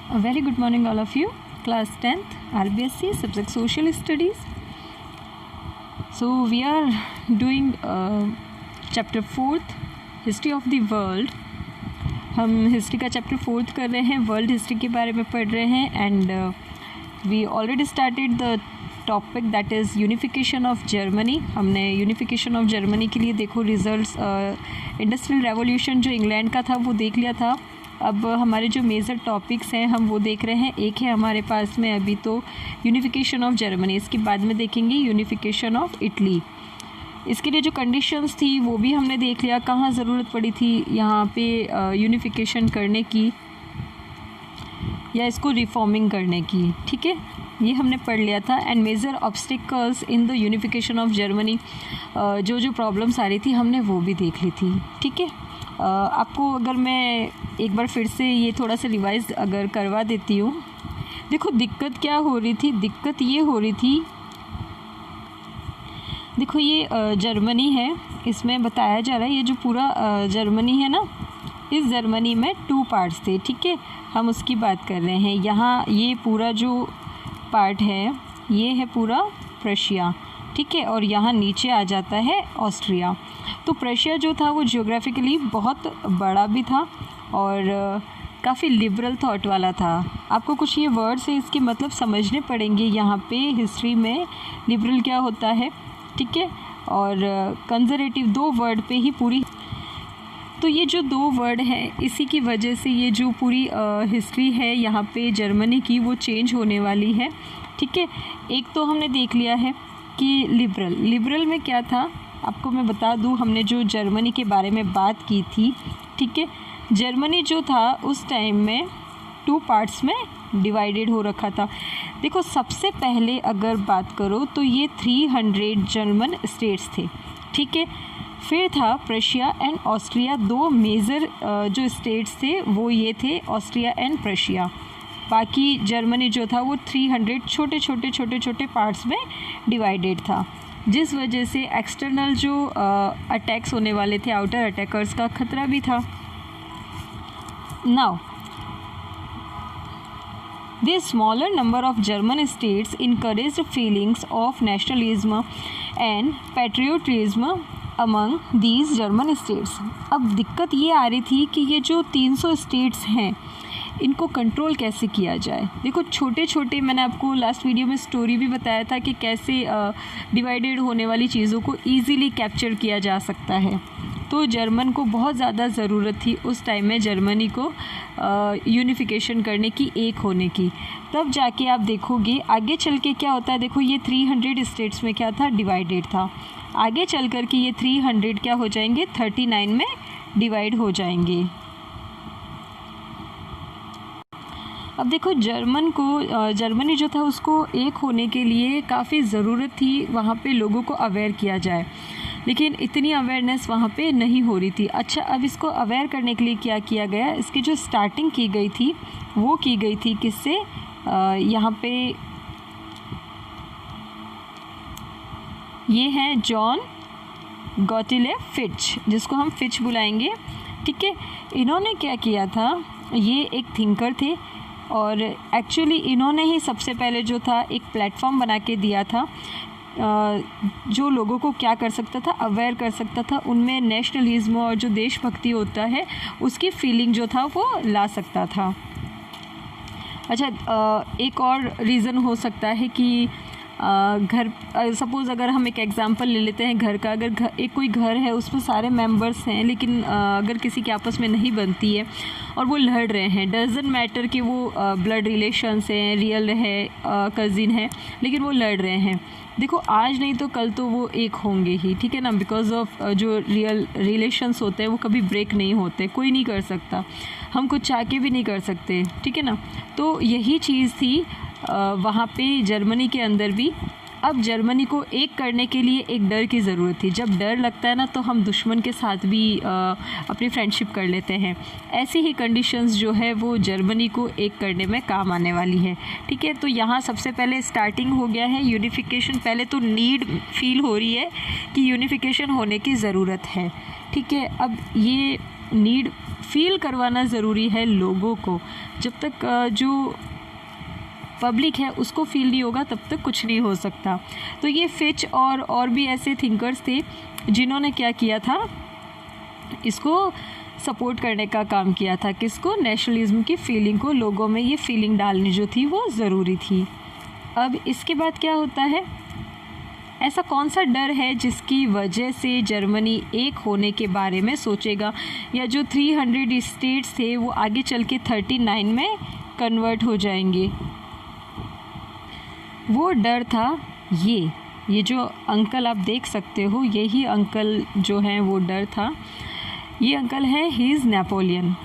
A very good morning all of you. Class 10th RBSC subject Social Studies. So we are doing chapter 4th History of the World. हम history का chapter 4th कर रहे हैं, world history के बारे में पढ़ रहे हैं and we already started the topic that is unification of Germany. हमने यूनिफिकेशन ऑफ जर्मनी के लिए देखो रिजल्ट्स इंडस्ट्रियल रेवोल्यूशन जो इंग्लैंड का था वो देख लिया था. अब हमारे जो मेजर टॉपिक्स हैं हम वो देख रहे हैं. एक है हमारे पास में अभी तो यूनिफिकेशन ऑफ जर्मनी, इसके बाद में देखेंगे यूनिफिकेशन ऑफ इटली. इसके लिए जो कंडीशंस थी वो भी हमने देख लिया, कहाँ ज़रूरत पड़ी थी यहाँ पे यूनिफिकेशन करने की या इसको रिफॉर्मिंग करने की. ठीक है, ये हमने पढ़ लिया था. And major obstacles in the unification of Germany, जो प्रॉब्लम्स आ रही थी हमने वो भी देख ली थी. ठीक है, आपको अगर मैं एक बार फिर से ये थोड़ा सा रिवाइज अगर करवा देती हूँ. देखो दिक्कत क्या हो रही थी, दिक्कत ये हो रही थी, देखो ये जर्मनी है, इसमें बताया जा रहा है ये जो पूरा जर्मनी है ना, इस जर्मनी में 2 पार्ट्स थे. ठीक है, हम उसकी बात कर रहे हैं. यहाँ ये पूरा जो पार्ट है ये है पूरा प्रशिया. ठीक है, और यहाँ नीचे आ जाता है ऑस्ट्रिया. तो प्रशिया जो था वो जियोग्राफिकली बहुत बड़ा भी था और काफ़ी लिबरल थॉट वाला था. आपको कुछ ये वर्ड्स है इसके मतलब समझने पड़ेंगे यहाँ पे हिस्ट्री में. लिबरल क्या होता है, ठीक है, और कंजर्वेटिव, 2 वर्ड पे ही पूरी. तो ये जो 2 वर्ड हैं इसी की वजह से ये जो पूरी हिस्ट्री है यहाँ पे जर्मनी की वो चेंज होने वाली है. ठीक है, एक तो हमने देख लिया है कि लिबरल में क्या था आपको मैं बता दूं. हमने जो जर्मनी के बारे में बात की थी, ठीक है, जर्मनी जो था उस टाइम में 2 पार्ट्स में डिवाइडेड हो रखा था. देखो सबसे पहले अगर बात करो तो ये 300 जर्मन स्टेट्स थे. ठीक है, फिर था प्रशिया एंड ऑस्ट्रिया, 2 मेजर जो स्टेट्स थे वो ये थे ऑस्ट्रिया एंड प्रशिया. बाकी जर्मनी जो था वो 300 छोटे पार्ट्स में डिवाइडेड था, जिस वजह से एक्सटर्नल जो अटैक्स होने वाले थे, आउटर अटैकर्स का खतरा भी था. Now this smaller number of German states encouraged feelings of nationalism and patriotism among these German states. अब दिक्कत ये आ रही थी कि ये जो 300 स्टेट्स हैं इनको कंट्रोल कैसे किया जाए. देखो छोटे मैंने आपको लास्ट वीडियो में स्टोरी भी बताया था कि कैसे डिवाइडेड होने वाली चीज़ों को ईज़िली कैप्चर किया जा सकता है. तो जर्मन को बहुत ज़्यादा ज़रूरत थी उस टाइम में जर्मनी को यूनिफिकेशन करने की, एक होने की. तब जाके आप देखोगे आगे चल के क्या होता है. देखो ये 300 स्टेट्स में क्या था, डिवाइडेड था. आगे चल कर के ये 300 क्या हो जाएंगे, 39 में डिवाइड हो जाएंगे. अब देखो जर्मनी जो था उसको एक होने के लिए काफ़ी ज़रूरत थी वहाँ पे लोगों को अवेयर किया जाए, लेकिन इतनी अवेयरनेस वहाँ पे नहीं हो रही थी. अच्छा, अब इसको अवेयर करने के लिए क्या किया गया, इसकी जो स्टार्टिंग की गई थी वो की गई थी किससे, यहाँ पे ये है जॉन गॉटिले फिच, जिसको हम फिच बुलाएंगे. ठीक है, इन्होंने क्या किया था, ये एक थिंकर थे और एक्चुअली इन्होंने ही सबसे पहले जो था एक प्लेटफॉर्म बना के दिया था जो लोगों को क्या कर सकता था, अवेयर कर सकता था, उनमें नेशनलिज्म और जो देशभक्ति होता है उसकी फीलिंग जो था वो ला सकता था. अच्छा, एक और रीज़न हो सकता है कि घर, सपोज़ अगर हम एक एग्जांपल ले लेते हैं घर का. अगर एक कोई घर है उसमें सारे मेंबर्स हैं लेकिन अगर किसी के आपस में नहीं बनती है और वो लड़ रहे हैं, डजंट मैटर कि वो ब्लड रिलेशंस हैं, रियल है, कज़िन है, लेकिन वो लड़ रहे हैं. देखो आज नहीं तो कल तो वो एक होंगे ही. ठीक है ना, बिकॉज ऑफ जो रियल रिलेशंस होते हैं वो कभी ब्रेक नहीं होते, कोई नहीं कर सकता, हम कुछ चाह के भी नहीं कर सकते. ठीक है ना, तो यही चीज़ थी वहाँ पे जर्मनी के अंदर भी. अब जर्मनी को एक करने के लिए एक डर की ज़रूरत थी. जब डर लगता है ना तो हम दुश्मन के साथ भी अपनी फ्रेंडशिप कर लेते हैं. ऐसी ही कंडीशंस जो है वो जर्मनी को एक करने में काम आने वाली है. ठीक है, तो यहाँ सबसे पहले स्टार्टिंग हो गया है यूनिफिकेशन. पहले तो नीड फील हो रही है कि यूनिफिकेशन होने की ज़रूरत है. ठीक है, अब ये नीड फील करवाना ज़रूरी है लोगों को। जब तक जो पब्लिक है उसको फील नहीं होगा तब तक कुछ नहीं हो सकता। तो ये फिच और भी ऐसे थिंकर्स थे जिन्होंने क्या किया था, इसको सपोर्ट करने का काम किया था। किसको? नेशनलिज्म की फीलिंग को, लोगों में ये फीलिंग डालनी जो थी वो ज़रूरी थी। अब इसके बाद क्या होता है, ऐसा कौन सा डर है जिसकी वजह से जर्मनी एक होने के बारे में सोचेगा, या जो 300 स्टेट्स थे वो आगे चल के 39 में कन्वर्ट हो जाएंगे। वो डर था ये जो अंकल आप देख सकते हो, यही अंकल जो है वो डर था। ये अंकल है, he is Napoleon.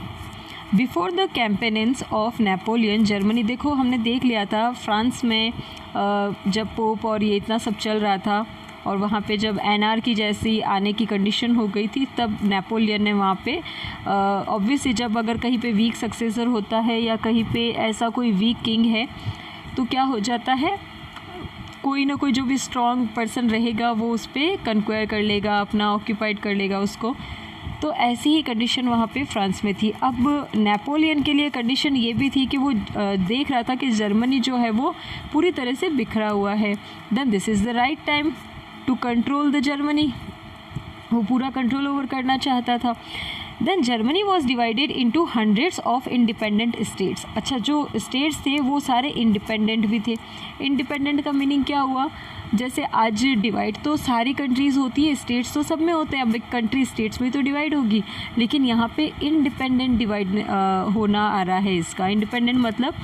Before the कैंपेनिंग्स of Napoleon, Germany, देखो हमने देख लिया था फ्रांस में जब पोप और ये इतना सब चल रहा था और वहाँ पे जब एनार्की जैसी आने की कंडीशन हो गई थी, तब नेपोलियन ने वहाँ पे ऑब्वियसली जब अगर कहीं पे वीक सक्सेसर होता है या कहीं पे ऐसा कोई वीक किंग है तो क्या हो जाता है, कोई ना कोई जो भी स्ट्रॉन्ग पर्सन रहेगा वो उस पर कंक्वायर कर लेगा, अपना ऑक्यूपाइड कर लेगा उसको। तो ऐसी ही कंडीशन वहाँ पे फ्रांस में थी। अब नेपोलियन के लिए कंडीशन ये भी थी कि वो देख रहा था कि जर्मनी जो है वो पूरी तरह से बिखरा हुआ है। Then this is the right time to control the Germany, वो पूरा कंट्रोल ओवर करना चाहता था। Then Germany was divided into hundreds of independent states. अच्छा, जो स्टेट्स थे वो सारे इंडिपेंडेंट भी थे। इंडिपेंडेंट का मीनिंग क्या हुआ, जैसे आज डिवाइड तो सारी कंट्रीज़ होती है, स्टेट्स तो सब में होते हैं, अब एक कंट्री स्टेट्स में तो डिवाइड होगी, लेकिन यहाँ पे इंडिपेंडेंट डिवाइड होना आ रहा है। इसका इंडिपेंडेंट मतलब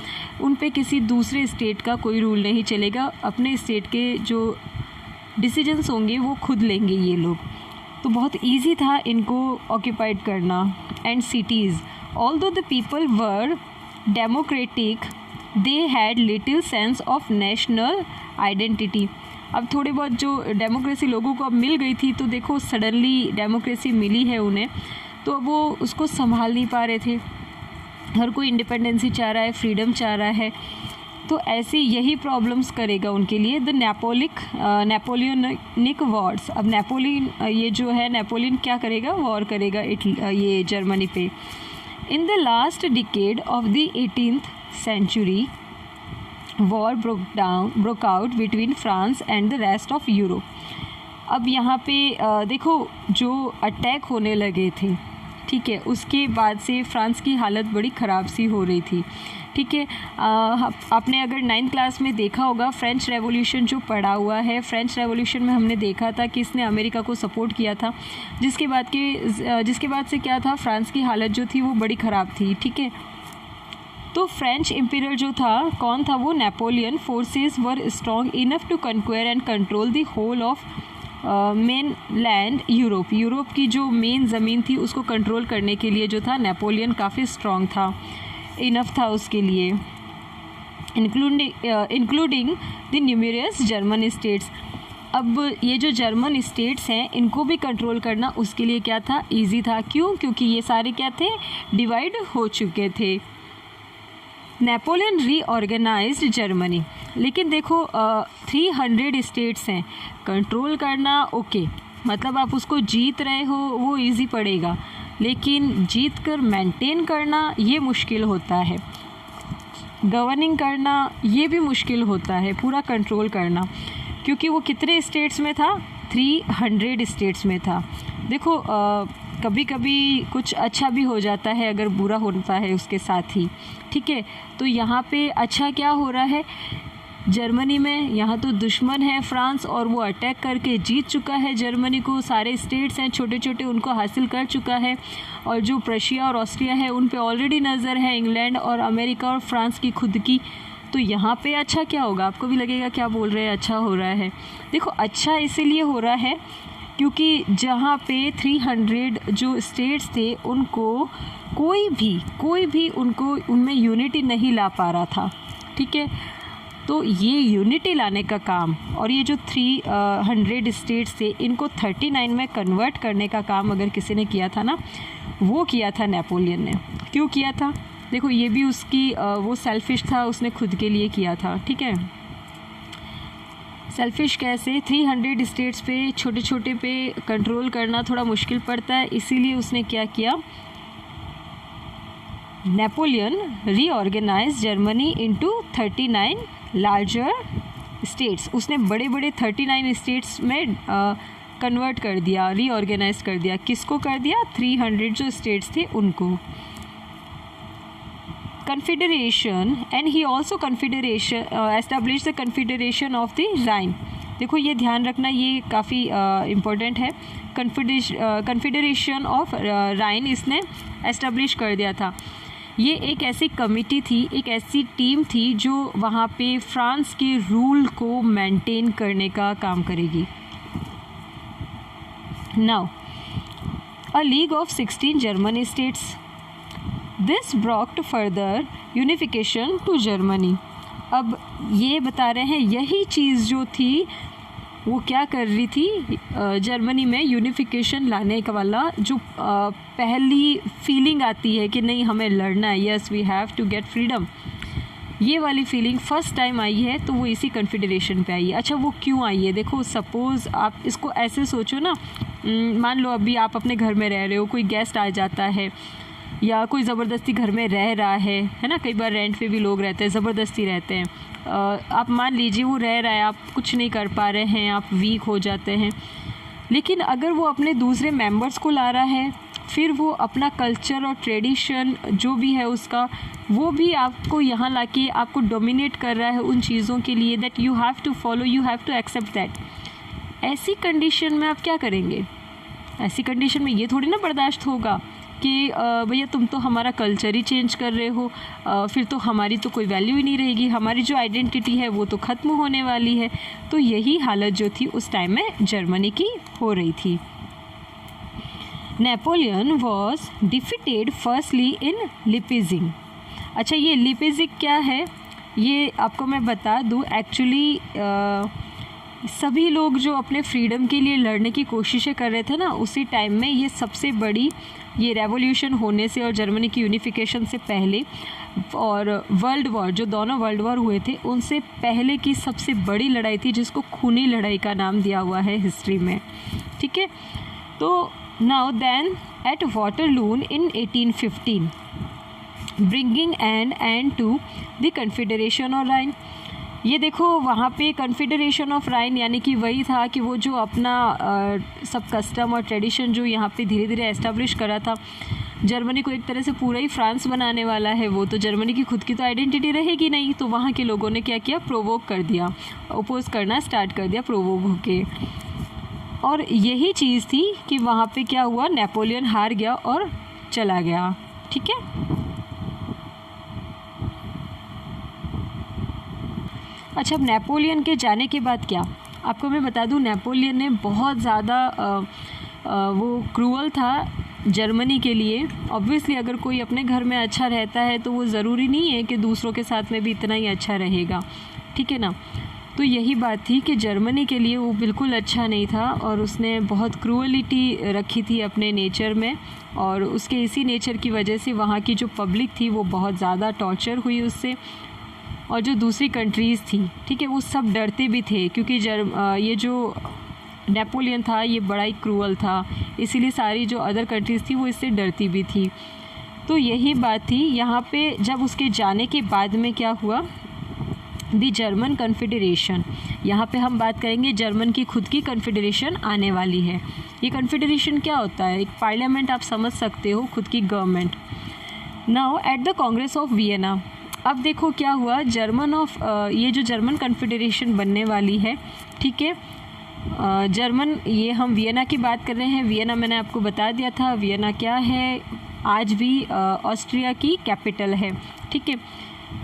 उन पे किसी दूसरे स्टेट का कोई रूल नहीं चलेगा, अपने स्टेट के जो डिसीजंस होंगे वो खुद लेंगे ये लोग। तो बहुत इजी था इनको ऑक्यूपाइड करना। And cities, although the people were democratic, they had little sense of national identity. अब थोड़े बहुत जो डेमोक्रेसी लोगों को अब मिल गई थी, तो देखो सडनली डेमोक्रेसी मिली है उन्हें, तो वो उसको संभाल नहीं पा रहे थे। हर कोई इंडिपेंडेंसी चाह रहा है, फ्रीडम चाह रहा है, तो ऐसी यही प्रॉब्लम्स करेगा उनके लिए द नेपोलियनिक वॉर्स। अब नेपोलियन ये जो है नेपोलियन क्या करेगा, वॉर करेगा ये जर्मनी पे। In the last decade of the 18th century, war broke out between France and the rest of Europe. अब यहाँ पे देखो जो अटैक होने लगे थे, ठीक है, उसके बाद से फ्रांस की हालत बड़ी ख़राब सी हो रही थी। ठीक है, आपने अगर 9th क्लास में देखा होगा फ्रेंच रेवोल्यूशन जो पढ़ा हुआ है, फ्रेंच रेवोल्यूशन में हमने देखा था कि इसने अमेरिका को सपोर्ट किया था, जिसके बाद से क्या था, फ्रांस की हालत जो थी वो बड़ी ख़राब थी। ठीक है, तो फ्रेंच एम्परर जो था, कौन था वो, Napoleon. Forces were strong enough to conquer and control the whole of mainland Europe. Europe की जो मेन ज़मीन थी उसको कंट्रोल करने के लिए जो था नेपोलियन काफ़ी स्ट्रॉन्ग था, इनफ था उसके लिए, including the numerous German states. अब ये जो जर्मन स्टेट्स हैं इनको भी कंट्रोल करना उसके लिए क्या था, इजी था। क्यों? क्योंकि ये सारे क्या थे, डिवाइड हो चुके थे। Napoleon reorganised Germany. लेकिन देखो 300 स्टेट्स हैं, कंट्रोल करना ओके, मतलब आप उसको जीत रहे हो वो इजी पड़ेगा, लेकिन जीत कर मेंटेन करना ये मुश्किल होता है, गवर्निंग करना ये भी मुश्किल होता है, पूरा कंट्रोल करना। क्योंकि वो कितने स्टेट्स में था, 300 स्टेट्स में था। देखो कभी कभी कुछ अच्छा भी हो जाता है अगर बुरा होता है उसके साथ ही। ठीक है, तो यहाँ पे अच्छा क्या हो रहा है जर्मनी में, यहाँ तो दुश्मन है फ्रांस और वो अटैक करके जीत चुका है जर्मनी को, सारे स्टेट्स हैं छोटे छोटे उनको हासिल कर चुका है, और जो प्रशिया और ऑस्ट्रिया है उन पे ऑलरेडी नज़र है, इंग्लैंड और अमेरिका और फ्रांस की खुद की। तो यहाँ पे अच्छा क्या होगा, आपको भी लगेगा क्या बोल रहे हैं अच्छा हो रहा है। देखो अच्छा इसीलिए हो रहा है क्योंकि जहाँ पे 300 जो स्टेट्स थे उनको कोई भी उनको उनमें यूनिटी नहीं ला पा रहा था। ठीक है, तो ये यूनिटी लाने का काम और ये जो 300 स्टेट्स थे इनको 39 में कन्वर्ट करने का काम अगर किसी ने किया था ना, वो किया था नेपोलियन ने। क्यों किया था, देखो ये भी उसकी वो सेल्फिश था, उसने खुद के लिए किया था। ठीक है, सेल्फिश कैसे, 300 स्टेट्स पे छोटे छोटे पे कंट्रोल करना थोड़ा मुश्किल पड़ता है, इसीलिए उसने क्या किया, Napoleon reorganise Germany into 39 larger states. उसने बड़े बड़े 39 स्टेट्स में कन्वर्ट कर दिया, रीऑर्गेनाइज कर दिया। किसको कर दिया? 300 जो स्टेट्स थे उनको। Confederation and he also confederation establish the confederation of the Rhine. देखो ये ध्यान रखना, ये काफ़ी इम्पोर्टेंट है। कन्फेडरेशन ऑफ राइन इसने एस्टैब्लिश कर दिया था। ये एक ऐसी कमिटी थी, एक ऐसी टीम थी जो वहाँ पे फ्रांस के रूल को मेंटेन करने का काम करेगी। Now a league of 16 German states, this brought further unification to Germany. अब ये बता रहे हैं यही चीज़ जो थी वो क्या कर रही थी, जर्मनी में यूनिफिकेशन लाने का वाला जो पहली फीलिंग आती है कि नहीं हमें लड़ना है, yes we have to get freedom, ये वाली फीलिंग फर्स्ट टाइम आई है तो वो इसी कन्फेडरेशन पे आई है। अच्छा वो क्यों आई है? देखो सपोज़ आप इसको ऐसे सोचो ना, मान लो अभी आप अपने घर में रह रहे हो, कोई गेस्ट आ जाता है या कोई ज़बरदस्ती घर में रह रहा है ना, कई बार रेंट पे भी लोग रहते हैं, ज़बरदस्ती रहते हैं। आप मान लीजिए वो रह रहा है, आप कुछ नहीं कर पा रहे हैं, आप वीक हो जाते हैं, लेकिन अगर वो अपने दूसरे मेंबर्स को ला रहा है, फिर वो अपना कल्चर और ट्रेडिशन जो भी है उसका, वो भी आपको यहाँ लाके आपको डोमिनेट कर रहा है उन चीज़ों के लिए, that you have to follow, you have to accept that. ऐसी कंडीशन में आप क्या करेंगे? ऐसी कंडीशन में ये थोड़ी ना बर्दाश्त होगा कि भैया तुम तो हमारा कल्चर ही चेंज कर रहे हो, फिर तो हमारी तो कोई वैल्यू ही नहीं रहेगी, हमारी जो आइडेंटिटी है वो तो ख़त्म होने वाली है। तो यही हालत जो थी उस टाइम में जर्मनी की हो रही थी। Napoleon was defeated firstly in Leipzig. अच्छा ये लिपिजिंग क्या है ये आपको मैं बता दूँ। एक्चुअली सभी लोग जो अपने फ्रीडम के लिए लड़ने की कोशिशें कर रहे थे ना, उसी टाइम में ये सबसे बड़ी ये रेवोल्यूशन होने से और जर्मनी की यूनिफिकेशन से पहले और वर्ल्ड वॉर, जो दोनों वर्ल्ड वॉर हुए थे उनसे पहले की सबसे बड़ी लड़ाई थी, जिसको खूनी लड़ाई का नाम दिया हुआ है हिस्ट्री में। ठीक है, तो now then at Waterloo in 1815 bringing an end to the confederation of Rhine. ये देखो वहाँ पे कन्फेडरेशन ऑफ राइन यानी कि वही था कि वो जो अपना सब कस्टम और ट्रेडिशन जो यहाँ पे धीरे धीरे एस्टेब्लिश करा था, जर्मनी को एक तरह से पूरा ही फ्रांस बनाने वाला है वो, तो जर्मनी की खुद की तो आइडेंटिटी रहेगी नहीं। तो वहाँ के लोगों ने क्या किया, प्रोवोक कर दिया, अपोज करना स्टार्ट कर दिया प्रोवोक होके। और यही चीज़ थी कि वहाँ पे क्या हुआ, नेपोलियन हार गया और चला गया। ठीक है, अच्छा अब नेपोलियन के जाने के बाद क्या, आपको मैं बता दूं नेपोलियन ने बहुत ज़्यादा वो क्रूअल था जर्मनी के लिए। ऑब्वियसली अगर कोई अपने घर में अच्छा रहता है तो वो ज़रूरी नहीं है कि दूसरों के साथ में भी इतना ही अच्छा रहेगा। ठीक है ना, तो यही बात थी कि जर्मनी के लिए वो बिल्कुल अच्छा नहीं था और उसने बहुत क्रूअलिटी रखी थी अपने नेचर में, और उसके इसी नेचर की वजह से वहाँ की जो पब्लिक थी वो बहुत ज़्यादा टॉर्चर हुई उससे, और जो दूसरी कंट्रीज़ थी, ठीक है, वो सब डरते भी थे क्योंकि ये जो नेपोलियन था ये बड़ा ही क्रूअल था, इसीलिए सारी जो अदर कंट्रीज़ थी वो इससे डरती भी थी। तो यही बात थी यहाँ पे। जब उसके जाने के बाद में क्या हुआ, दी जर्मन कन्फेडरेशन, यहाँ पे हम बात करेंगे जर्मन की खुद की कन्फेडरेशन आने वाली है। ये कन्फेडरेशन क्या होता है, एक पार्लियामेंट आप समझ सकते हो, खुद की government. Now at the Congress of Vienna, अब देखो क्या हुआ, ये जो जर्मन कन्फेडरेशन बनने वाली है, ठीक है, जर्मन, ये हम वियना की बात कर रहे हैं। वियना मैंने आपको बता दिया था, वियना क्या है, आज भी ऑस्ट्रिया की कैपिटल है। ठीक है,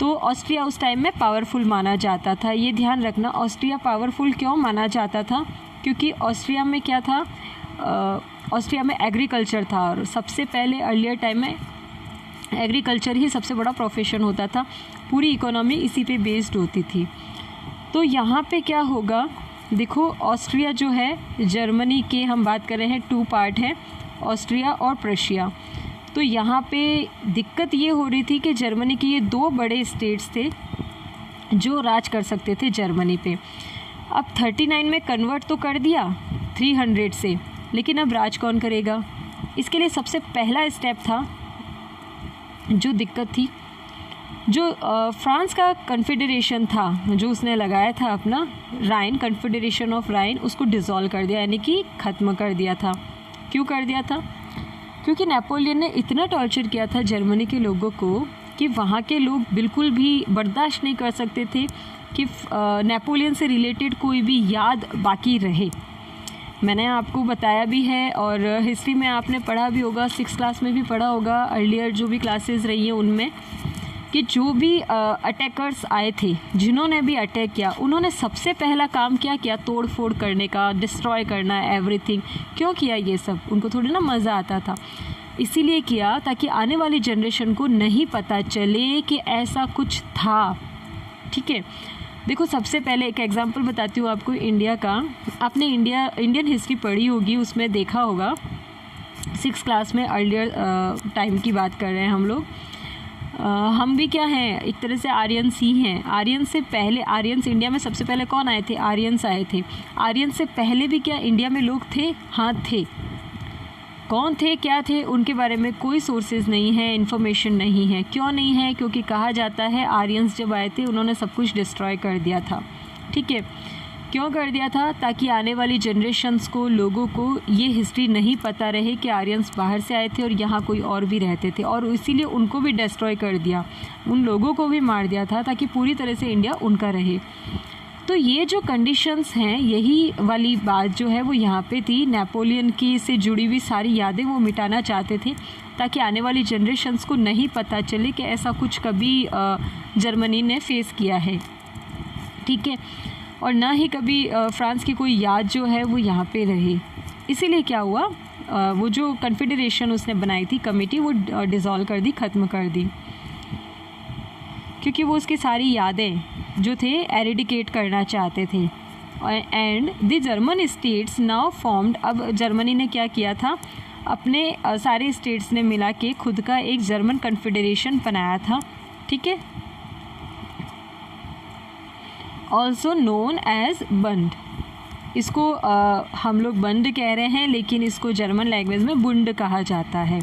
तो ऑस्ट्रिया उस टाइम में पावरफुल माना जाता था। ये ध्यान रखना, ऑस्ट्रिया पावरफुल क्यों माना जाता था, क्योंकि ऑस्ट्रिया में क्या था, ऑस्ट्रिया में एग्रीकल्चर था, और सबसे पहले अर्लियर टाइम में एग्रीकल्चर ही सबसे बड़ा प्रोफेशन होता था, पूरी इकोनॉमी इसी पे बेस्ड होती थी। तो यहाँ पे क्या होगा, देखो ऑस्ट्रिया जो है जर्मनी के, हम बात कर रहे हैं 2 पार्ट है, ऑस्ट्रिया और प्रशिया। तो यहाँ पे दिक्कत ये हो रही थी कि जर्मनी के ये 2 बड़े स्टेट्स थे जो राज कर सकते थे जर्मनी पे। अब 39 में कन्वर्ट तो कर दिया 300 से, लेकिन अब राज कौन करेगा? इसके लिए सबसे पहला स्टेप था, जो दिक्कत थी, जो फ्रांस का कन्फेडरेशन था जो उसने लगाया था अपना, राइन, कन्फेडरेशन ऑफ राइन, उसको डिसॉल्व कर दिया, यानी कि ख़त्म कर दिया था। क्यों कर दिया था? क्योंकि नेपोलियन ने इतना टॉर्चर किया था जर्मनी के लोगों को कि वहाँ के लोग बिल्कुल भी बर्दाश्त नहीं कर सकते थे कि नेपोलियन से रिलेटेड कोई भी याद बाकी रहे। मैंने आपको बताया भी है और हिस्ट्री में आपने पढ़ा भी होगा, 6th क्लास में भी पढ़ा होगा, अर्लियर जो भी क्लासेस रही हैं उनमें, कि जो भी अटैकर्स आए थे, जिन्होंने भी अटैक किया, उन्होंने सबसे पहला काम क्या किया? तोड़ फोड़ करने का, डिस्ट्रॉय करना, एवरीथिंग। क्यों किया ये सब? उनको थोड़ी ना मज़ा आता था, इसीलिए किया ताकि आने वाली जनरेशन को नहीं पता चले कि ऐसा कुछ था। ठीक है, देखो सबसे पहले एक एग्जांपल बताती हूँ आपको इंडिया का। आपने इंडियन हिस्ट्री पढ़ी होगी, उसमें देखा होगा, 6th क्लास में अर्लियर टाइम की बात कर रहे हैं हम लोग। हम भी क्या हैं, एक तरह से आर्यंस ही हैं। आर्यंस से पहले, आर्यंस इंडिया में सबसे पहले कौन आए थे? आर्यंस आए थे। आर्यंस से पहले भी क्या इंडिया में लोग थे? हाँ थे। कौन थे, क्या थे, उनके बारे में कोई सोर्सेज नहीं है, इन्फॉर्मेशन नहीं है। क्यों नहीं है? क्योंकि कहा जाता है आर्यंस जब आए थे उन्होंने सब कुछ डिस्ट्रॉय कर दिया था। ठीक है, क्यों कर दिया था? ताकि आने वाली जनरेशन्स को, लोगों को ये हिस्ट्री नहीं पता रहे कि आर्यंस बाहर से आए थे और यहाँ कोई और भी रहते थे, और इसीलिए उनको भी डिस्ट्रॉय कर दिया, उन लोगों को भी मार दिया था ताकि पूरी तरह से इंडिया उनका रहे। तो ये जो कंडीशंस हैं, यही वाली बात जो है वो यहाँ पे थी। नेपोलियन की से जुड़ी हुई सारी यादें वो मिटाना चाहते थे ताकि आने वाली जनरेशन्स को नहीं पता चले कि ऐसा कुछ कभी जर्मनी ने फेस किया है। ठीक है, और ना ही कभी फ्रांस की कोई याद जो है वो यहाँ पे रहे। इसीलिए क्या हुआ, वो जो कन्फेडरेशन उसने बनाई थी कमेटी, वो डिसॉल्व कर दी, ख़त्म कर दी, क्योंकि वो उसकी सारी यादें जो थे एरेडिकेट करना चाहते थे। And the German states now formed. अब जर्मनी ने क्या किया था, अपने सारे स्टेट्स ने मिला के खुद का एक जर्मन कन्फेडरेशन बनाया था। ठीक है, ऑल्सो नोन एज बंड। इसको हम लोग बंड कह रहे हैं, लेकिन इसको जर्मन लैंग्वेज में बुंड कहा जाता है।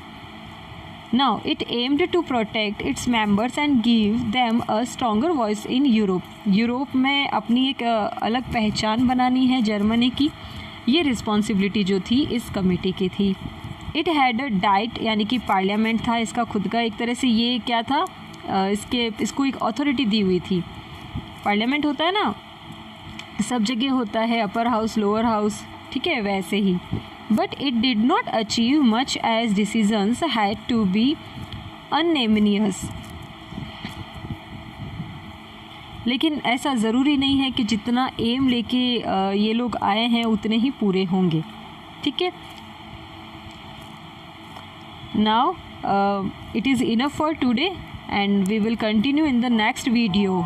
Now it aimed to protect its members and give them a stronger voice in Europe. Europe में अपनी एक अलग पहचान बनानी है जर्मनी की, ये रिस्पॉन्सिबिलिटी जो थी इस कमेटी की थी। इट हैड अ डाइट, यानी कि पार्लियामेंट था इसका खुद का, एक तरह से ये क्या था, इसको एक अथॉरिटी दी हुई थी। पार्लियामेंट होता है ना, सब जगह होता है, अपर हाउस, लोअर हाउस, ठीक है, वैसे ही। But it did not achieve much as decisions had to be unanimous. लेकिन ऐसा ज़रूरी नहीं है कि जितना एम लेके ये लोग आए हैं उतने ही पूरे होंगे। ठीक है, now it is enough for today and we will continue in the next video.